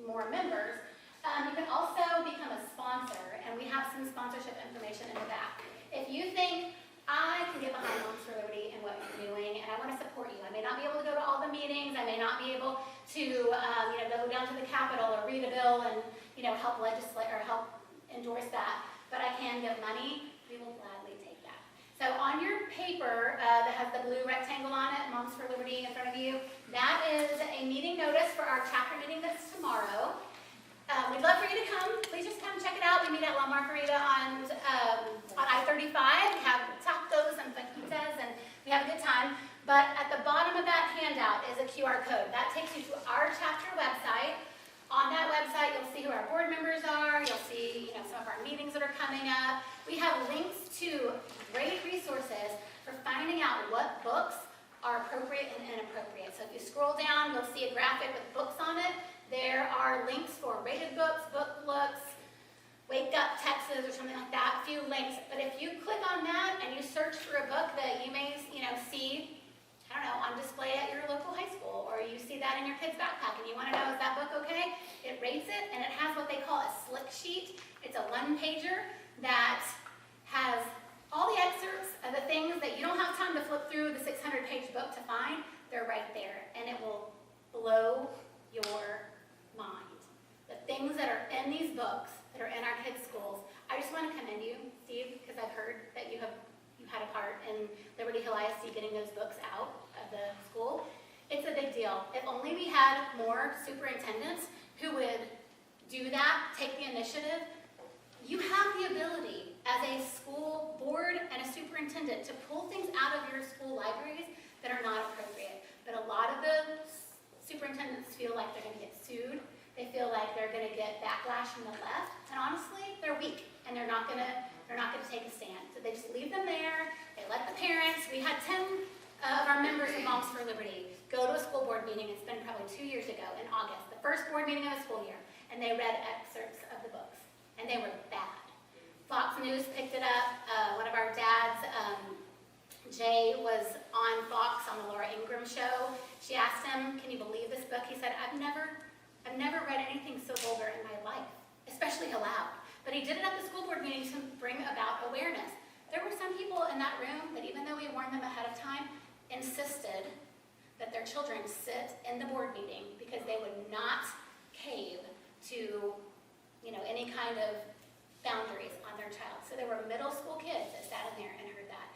more members. You can also become a sponsor, and we have some sponsorship information in the back. If you think, I can get behind Moms for Liberty and what you're doing, and I want to support you. I may not be able to go to all the meetings. I may not be able to, go down to the Capitol or read a bill and, help legislate or help endorse that. But I can give money. We will gladly take that. So on your paper that has the blue rectangle on it, Moms for Liberty in front of you, that is a meeting notice for our chapter meeting that's tomorrow. We'd love for you to come. Please just come check it out. We meet at La Margarita on I-35. We have tacos and fajitas, and we have a good time. But at the bottom of that handout is a QR code. That takes you to our chapter website. On that website, you'll see who our board members are. You'll see, some of our meetings that are coming up. We have links to great resources for finding out what books are appropriate and inappropriate. So if you scroll down, you'll see a graphic with books on it. There are links for rated books, book looks, wake up texts or something like that, a few links. But if you click on that and you search for a book that you may, see, on display at your local high school, or you see that in your kid's backpack and you want to know, is that book okay? It rates it, and it has what they call a slick sheet. It's a one-pager that has all the excerpts of the things that you don't have time to flip through the 600-page book to find. They're right there, and it will blow your mind. The things that are in these books and Liberty Hill ISD getting those books out of the school. It's a big deal. If only we had more superintendents who would do that, take the initiative. You have the ability as a school board and a superintendent to pull things out of your school libraries that are not appropriate. But a lot of the superintendents feel like they're going to get sued. They feel like they're going to get backlash from the left, and honestly, they're weak, and they're not going to take a stand. So they just leave them there. They let the parents. We had 10 of our members of Moms for Liberty go to a school board meeting. It's been probably 2 years ago in August, the first board meeting of the school year, and they read excerpts of the books, and they were bad. Fox News picked it up. One of our dads, Jay, was on Fox on the Laura Ingraham show. She asked him, "Can you believe this book?" He said, I've never read anything so vulgar in my life, especially aloud. But he did it at the school board meeting to bring about awareness. There were some people in that room that, even though we warned them ahead of time, insisted that their children sit in the board meeting because they would not cave to, any kind of boundaries on their child. So there were middle school kids that sat in there and heard that.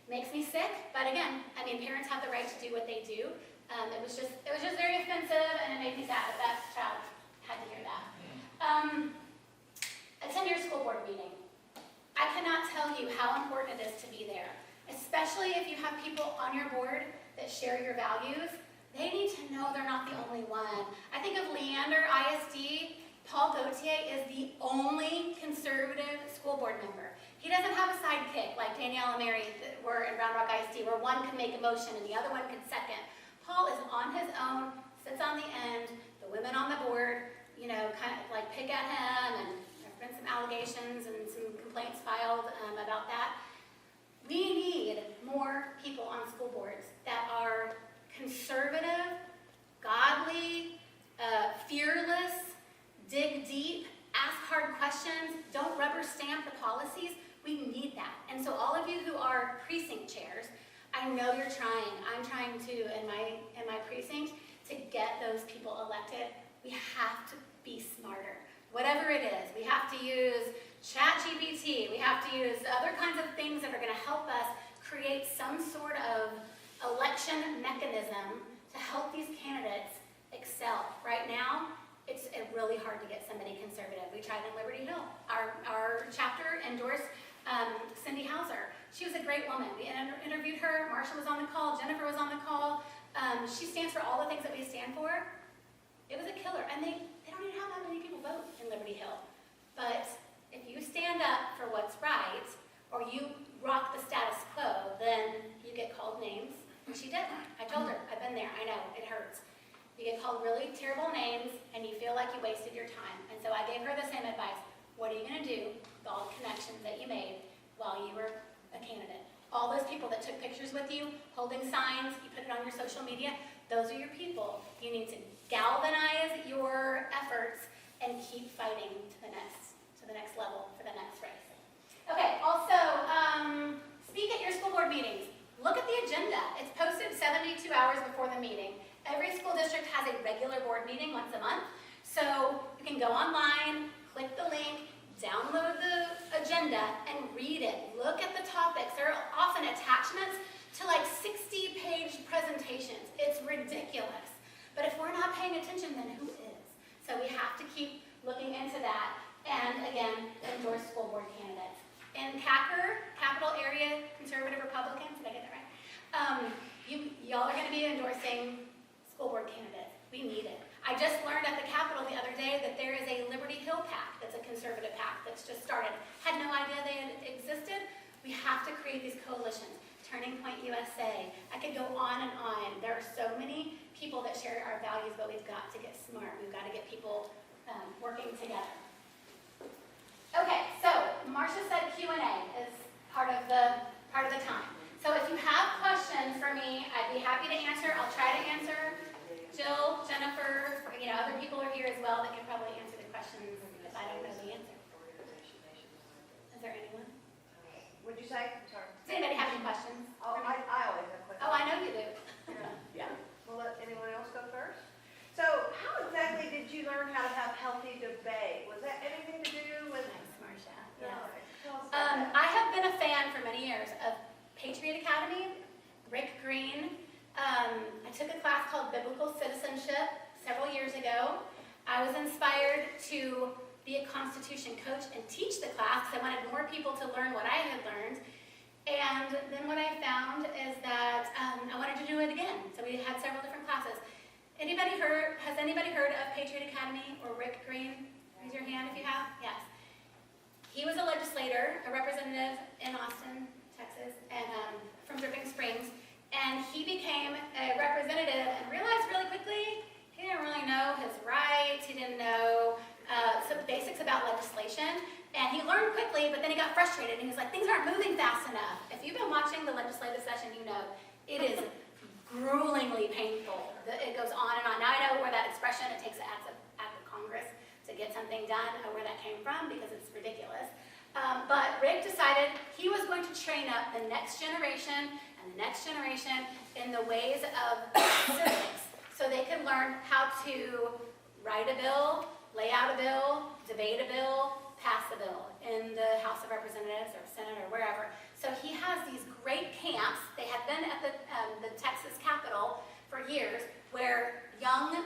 Makes me sick, but again, parents have the right to do what they do. It was just very offensive, and it made me sad that child had to hear that. Attend your school board meeting. I cannot tell you how important it is to be there, especially if you have people on your board that share your values. They need to know they're not the only one. I think of Leander ISD. Paul Gauthier is the only conservative school board member. He doesn't have a sidekick like Danielle and Mary that were in Round Rock ISD, where one could make a motion and the other one could second. Paul is on his own, sits on the end. The women on the board, kind of like pick at him, and there have been some allegations and some complaints filed about that. We need more people on school boards that are conservative, godly, fearless, dig deep, ask hard questions, don't rubber stamp the policies. We need that. And so all of you who are precinct chairs, I know you're trying. I'm trying to in my precinct to get those people elected. We have to be smarter. Whatever it is, we have to use ChatGPT. We have to use other kinds of things that are going to help us create some sort of election mechanism to help these candidates excel. Right now, it's really hard to get somebody conservative. We tried in Liberty Hill. Our chapter endorsed Cindy Hauser. She was a great woman. We interviewed her. Marsha was on the call. Jennifer was on the call. She stands for all the things that we stand for. It was a killer. And they don't even have that many people vote in Liberty Hill. But if you stand up for what's right, or you rock the status quo, then you get called names. And she did. I told her. I've been there. I know. It hurts. You get called really terrible names, and you feel like you wasted your time. And so I gave her the same advice. What are you going to do with all the connections that you made while you were a candidate? All those people that took pictures with you, holding signs, you put it on your social media, those are your people. You need to galvanize your efforts and keep fighting to the next level for the next race. Okay, also, speak at your school board meetings. Look at the agenda. It's posted 72 hours before the meeting. Every school district has a regular board meeting once a month, so you can go online, click the link, download the agenda, and read it. Look at the topics. There are often attachments to like 60-page presentations. It's ridiculous. But if we're not paying attention, then who is? So we have to keep looking into that, and again, endorse school board candidates. In CACRC, Capital Area Conservative Republicans, did I get that right? Y'all are going to be endorsing school board candidates. We need it. I just learned at the Capitol the other day that there is a Liberty Hill PAC that's a conservative PAC that's just started. Had no idea they had existed. We have to create these coalitions. Turning Point USA. I could go on and on. There are so many people that share our values, but we've got to get smart. We've got to get people working together. Okay, so Marcia said Q&A is part of the time. So if you have questions for me, I'd be happy to answer. I'll try to answer. Jill, Jennifer, other people are here as well that can probably answer the questions if I don't know the answer. Is there anyone? What'd you say? Sorry. Does anybody have any questions? Oh, I always have questions. Oh, I know you do. Yeah. We'll let anyone else go first. So how exactly did you learn how to have healthy debate? Was that anything to do with... Thanks, Marcia. No, Yes. tell us about that. I have been a fan for many years of Patriot Academy. Rick Green. I took a class called Biblical Citizenship several years ago. I was inspired to be a Constitution coach and teach the class because I wanted more people to learn what I had learned. And then what I found is that I wanted to do it again. So we had several different classes. Has anybody heard of Patriot Academy or Rick Green? Raise your hand if you have. Yes. He was a legislator, a representative in Austin, Texas, and from Dripping Springs. And he became a representative and realized really quickly he didn't really know his rights. He didn't know some basics about legislation. And he learned quickly, but then he got frustrated. And he was like, things aren't moving fast enough. If you've been watching the legislative session, you know it is gruelingly painful. It goes on and on. Now I know where that expression, it takes an act of Congress to get something done, where that came from, because it's ridiculous. But Rick decided he was going to train up the next generation and the next generation in the ways of civics, so they could learn how to write a bill, lay out a bill, debate a bill, pass a bill in the House of Representatives or Senate or wherever. So he has these great camps. They have been at the Texas Capitol for years, where young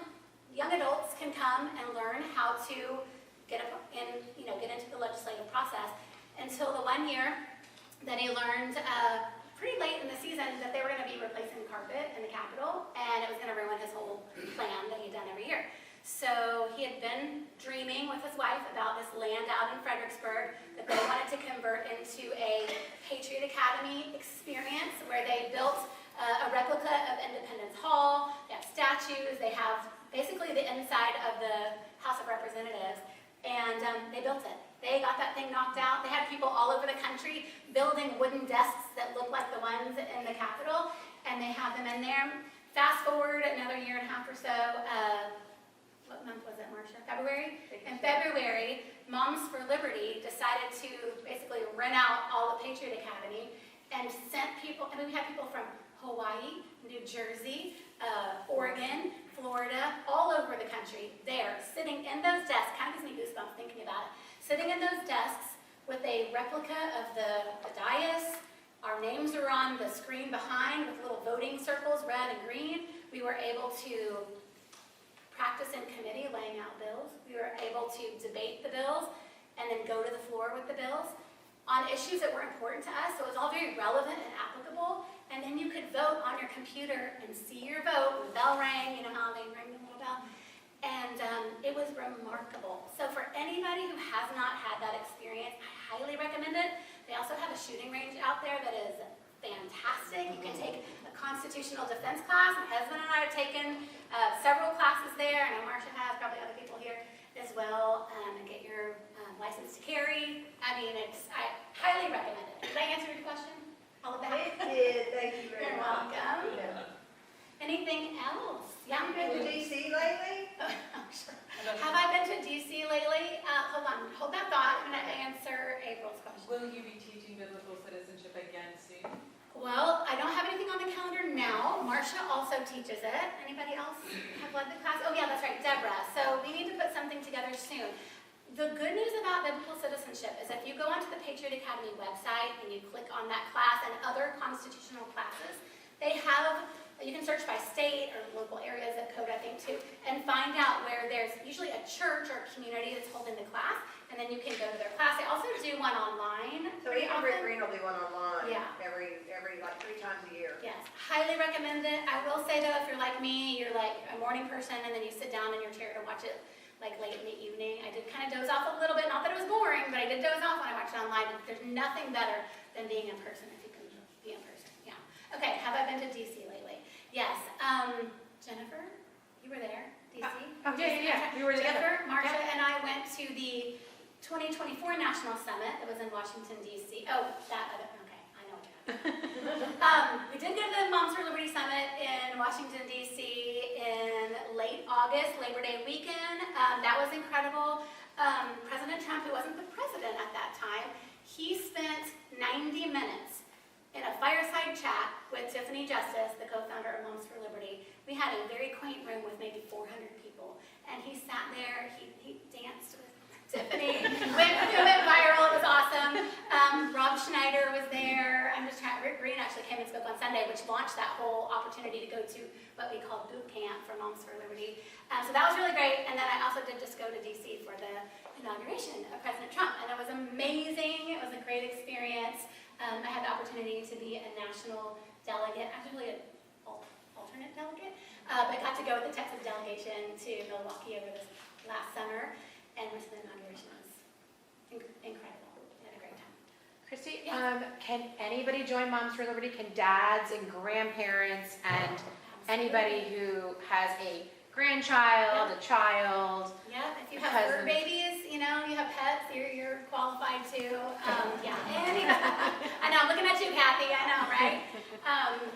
adults can come and learn how to get into the legislative process. Until the one year that he learned pretty late in the season that they were going to be replacing carpet in the Capitol, and it was going to ruin his whole plan that he'd done every year. So he had been dreaming with his wife about this land out in Fredericksburg that they wanted to convert into a Patriot Academy experience, where they built a replica of Independence Hall. They have statues. They have basically the inside of the House of Representatives, and they built it. They got that thing knocked out. They had people all over the country building wooden desks that look like the ones in the Capitol, and they have them in there. Fast forward another year and a half or so, what month was it, Marcia? February? In February, Moms for Liberty decided to basically rent out all the Patriot Academy and sent people, I mean, we had people from Hawaii, New Jersey, Oregon, Florida, all over the country there, sitting in those desks, kind of gives me goosebumps thinking about it, sitting in those desks with a replica of the dais. Our names are on the screen behind with little voting circles, red and green. We were able to practice in committee laying out bills. We were able to debate the bills and then go to the floor with the bills on issues that were important to us. So it was all very relevant and applicable. And then you could vote on your computer and see your vote. The bell rang, you know how they ring the little bell. And it was remarkable. So for anybody who has not had that experience, I highly recommend it. They also have a shooting range out there that is fantastic. You can take a constitutional defense class. My husband and I have taken several classes there. I know Marcia has, probably other people here as well, and get your license to carry. I mean, I highly recommend it. Did I answer your question? All of that? It did, thank you very You're much. welcome. Yeah. Anything else? Yeah. Have you been to DC lately? Sure. Have I been to DC lately? Hold that thought. I'm going to answer April's question. Will you be teaching biblical citizenship again soon? Well, I don't have anything on the calendar now. Marcia also teaches it. Anybody else have led the class? Oh yeah, that's right, Deborah. So we need to put something together soon. The good news about biblical citizenship is if you go onto the Patriot Academy website and you click on that class and other constitutional classes, they have, you can search by state or local areas, zip code I think too, and find out where there's usually a church or community that's holding the class, and then you can go to their class. They also do one online. So pretty even often. Rick Green will do one online. Yeah. Every like 3 times a year. Yes, highly recommend it. I will say though, if you're like me, you're like a morning person and then you sit down in your chair to watch it like late in the evening. I did kind of doze off a little bit, not that it was boring, but I did doze off when I watched it online. There's nothing better than being in person if you can be in person, yeah. Okay, have I been to DC lately? Yes, Jennifer, you were there, DC? Yeah. We were together. Jennifer, Marcia, and I went to the 2024 National Summit that was in Washington, DC. Oh, that other, okay, I know what you're we did go to the Moms for Liberty Summit in Washington, D.C. in late August, Labor Day weekend. That was incredible. President Trump, who wasn't the president at that time, he spent 90 minutes in a fireside chat with Tiffany Justice, the co-founder of Moms for Liberty. We had a very quaint room with maybe 400 people, and he sat there, he danced with Tiffany. It went viral. It was awesome. Rob Schneider was there. Rick Green actually came and spoke on Sunday, which launched that whole opportunity to go to what we call boot camp for Moms for Liberty. So that was really great. And then I also did just go to DC for the inauguration of President Trump, and it was amazing. It was a great experience. I had the opportunity to be a national delegate, actually an alternate delegate, but got to go with the Texas delegation to Milwaukee over this last summer, and went to the inauguration. It was incredible. We had a great time. Christy, Yeah. can anybody join Moms for Liberty? Can dads and grandparents and anybody who has a grandchild, a child? Yeah, if you have fur Cousins. babies, you have pets, you're qualified to. Yeah, I know, I'm looking at you, Kathy, I know, right?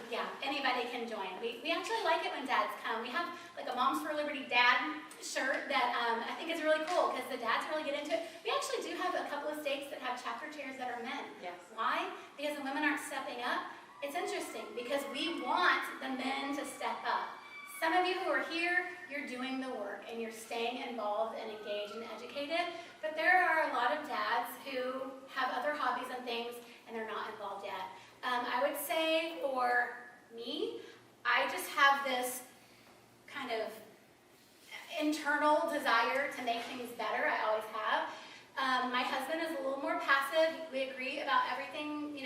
Yeah, anybody can join. We actually like it when dads come. We have like a Moms for Liberty dad shirt that I think is really cool because the dads really get into it. We actually do have a couple of states that have chapter chairs that are men. Yes. Why? Because the women aren't stepping up. It's interesting because we want the men to step up. Some of you who are here, you're doing the work and you're staying involved and engaged and educated, but there are a lot of dads who have other hobbies and things and they're not involved yet. I would say for me, I just have this kind of internal desire to make things better. I always have. My husband is a little more passive. We agree about everything,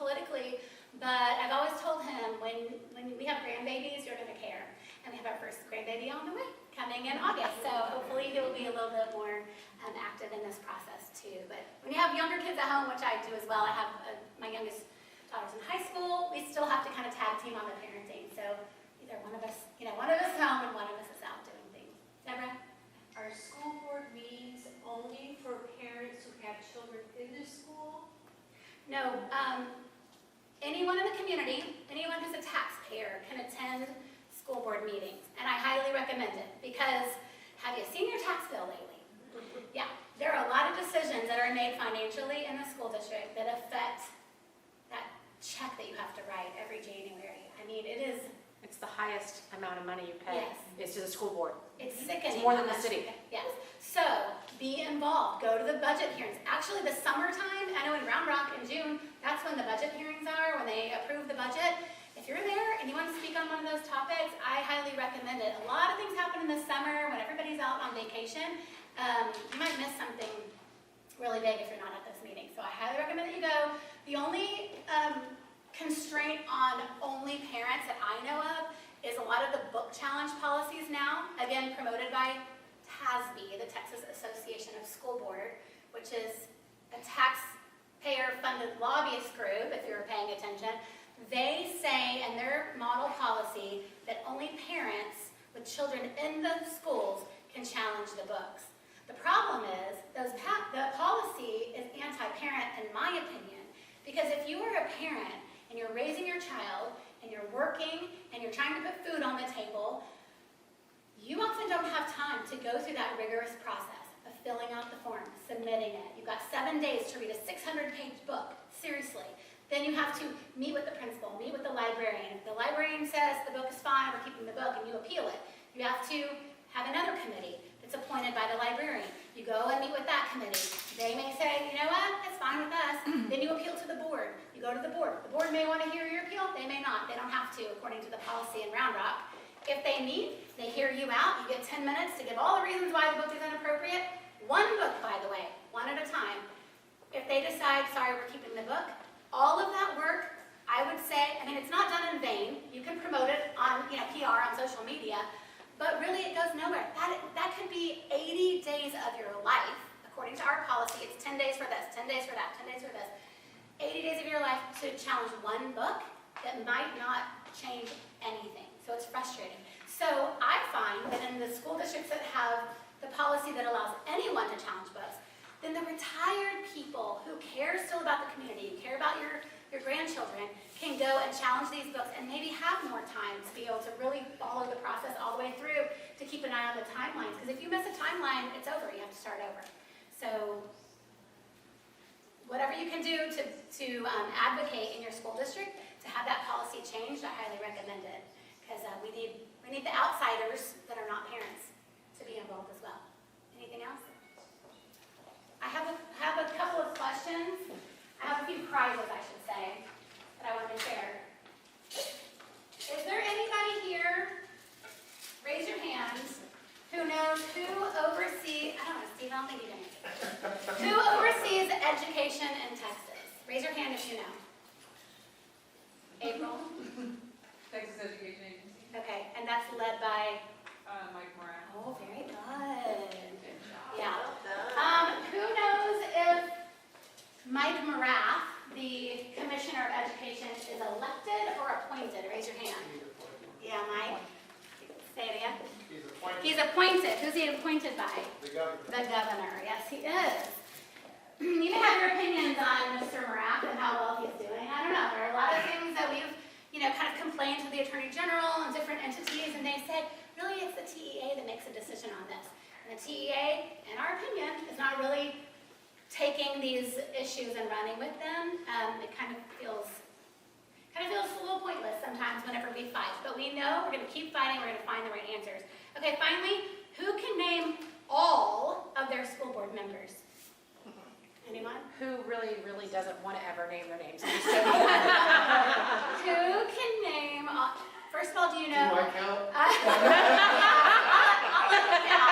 politically, but I've always told him when we have grandbabies, you're going to care. And we have our first grandbaby on the way, coming in August. So hopefully he'll be a little bit more active in this process too. But when you have younger kids at home, which I do as well, I have my youngest daughter's in high school, we still have to kind of tag team on the parenting. So either one of us is home and one of us is out doing things. Deborah? Are school board meetings only for parents who have children in the school? No, anyone in the community, anyone who's a taxpayer can attend school board meetings, and I highly recommend it because have you seen your tax bill lately? Yeah, there are a lot of decisions that are made financially in the school district that affect that check that you have to write every January. I mean, It's the highest amount of money you pay. Yes. Is to the school board. It's sickening. It's more than how the much city. you pay. Yes. So be involved. Go to the budget hearings. Actually, the summertime, I know in Round Rock in June, that's when the budget hearings are, when they approve the budget. If you're there and you want to speak on one of those topics, I highly recommend it. A lot of things happen in the summer when everybody's out on vacation. You might miss something really big if you're not at those meetings. So I highly recommend that you go. The only constraint on only parents that I know of is a lot of the book challenge policies now, again promoted by TASB, the Texas Association of School Board, which is a taxpayer-funded lobbyist group, if you're paying attention. They say in their model policy that only parents with children in the schools can challenge the books. The problem is the policy is anti-parent in my opinion, because if you are a parent and you're raising your child and you're working and you're trying to put food on the table, you often don't have time to go through that rigorous process of filling out the form, submitting it. You've got 7 days to read a 600-page book, seriously. Then you have to meet with the principal, meet with the librarian. If the librarian says the book is fine, we're keeping the book, and you appeal it. You have to have another committee that's appointed by the librarian. You go and meet with that committee. They may say, you know what, it's fine with us. Then you appeal to the board. You go to the board. The board may want to hear your appeal. They may not. They don't have to, according to the policy in Round Rock. If they meet, they hear you out. You get 10 minutes to give all the reasons why the book is inappropriate. One book, by the way, one at a time. If they decide, sorry, we're keeping the book, all of that work, I would say, it's not done in vain. You can promote it on, PR, on social media, but really it goes nowhere. That could be 80 days of your life. According to our policy, it's 10 days for this, 10 days for that, 10 days for this. 80 days of your life to challenge one book that might not change anything. So it's frustrating. So I find that in the school districts that have the policy that allows anyone to challenge books, then the retired people who care still about the community, care about your grandchildren, can go and challenge these books and maybe have more time to be able to really follow the process all the way through to keep an eye on the timelines. Because if you miss a timeline, it's over. You have to start over. So whatever you can do to advocate in your school district to have that policy changed, I highly recommend it. Because we need the outsiders that are not parents to be involved as well. Anything else? I have a couple of questions. I have a few prizes, I should say, that I want to share. Is there anybody here, raise your hands, who knows who oversees, I don't know, Steve, I don't think you can answer. Who oversees education in Texas? Raise your hand if you know. April? Texas Education Agency, Okay, and that's led by, Mike Moran. oh, very good. Yeah. Who knows if Mike Morath, the Commissioner of Education, is elected or appointed? Raise your hand. Yeah, Mike? Say it again. He's appointed. Who's he appointed by? The governor. The governor. Yes, he is. You may have your opinions on Mr. Morath and how well he's doing. I don't know. There are a lot of things that we've, kind of complained to the Attorney General and different entities, and they said, really, it's the TEA that makes a decision on this. And the TEA, in our opinion, is not really taking these issues and running with them. It kind of feels a little pointless sometimes whenever we fight. But we know we're going to keep fighting. We're going to find the right answers. Okay, finally, who can name all of their school board members? Anyone? Who really, really doesn't want to ever name their names? Who can name all? First of all, do you know? Do I count? I'll let you count.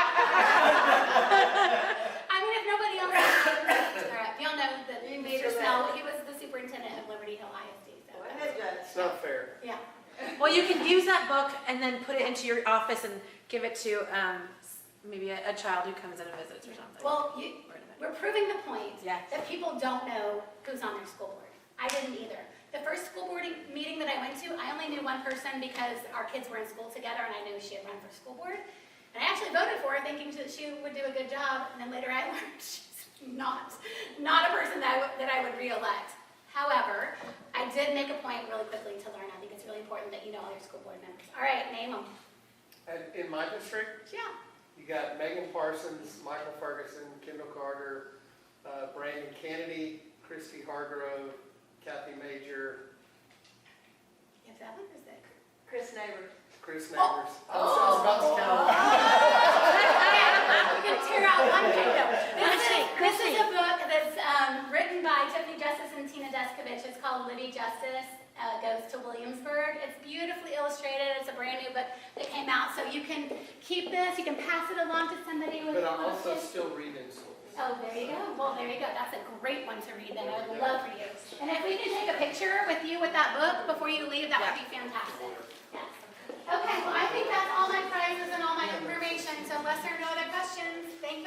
I mean, if nobody else knows, all right, y'all know that Major Snell, he was the superintendent of Liberty Hill ISD. So It's not fair. yeah. Well, you can use that book and then put it into your office and give it to maybe a child who comes in and visits or something. Well, we're proving the point Yes. that people don't know who's on their school board. I didn't either. The first school board meeting that I went to, I only knew one person because our kids were in school together and I knew she had run for school board. And I actually voted for her thinking that she would do a good job, and then later I learned she's not a person that I would re-elect. However, I did make a point really quickly to learn. I think it's really important that you know all your school board members. All right, name them. And in my district, Yeah. you got Megan Parsons, Michael Ferguson, Kendall Carter, Brandon Kennedy, Christy Hargrove, Kathy Major, You have that one or is that? Chris Neighbors. Chris Neighbors. I was about to count. We're going to tear out one kingdom. This is a book that's written by Tiffany Justice and Tina Deskovich. It's called Libby Justice Goes to Williamsburg. It's beautifully illustrated. It's a brand new book that came out. So you can keep this. You can pass it along to somebody with But I little also kids. still read in school. Oh, there you go. Well, there you go. That's a great one to read then. I would love for you. And if we can take a picture with you with that book before you leave, that would be fantastic. Yes. Okay, well, I think that's all my prizes and all my information. So unless there are no other questions, thank